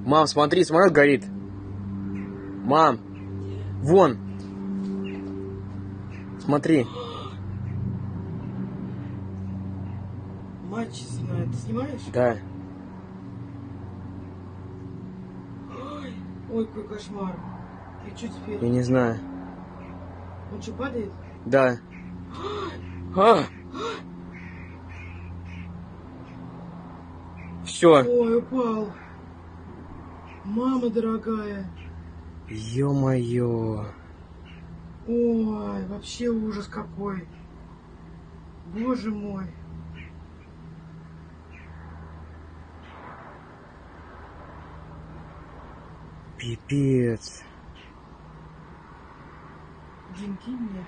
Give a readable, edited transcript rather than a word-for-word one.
Мам, смотри, самолет горит. Мам, вон. Смотри. Мать честная, ты снимаешь? Да. Ой, какой кошмар. И что теперь? Я не знаю. Он что, падает? Да. Все. Ой, упал. Мама дорогая. Ё-моё. Ой, вообще ужас какой. Боже мой. Пипец. Дим, кинь мне.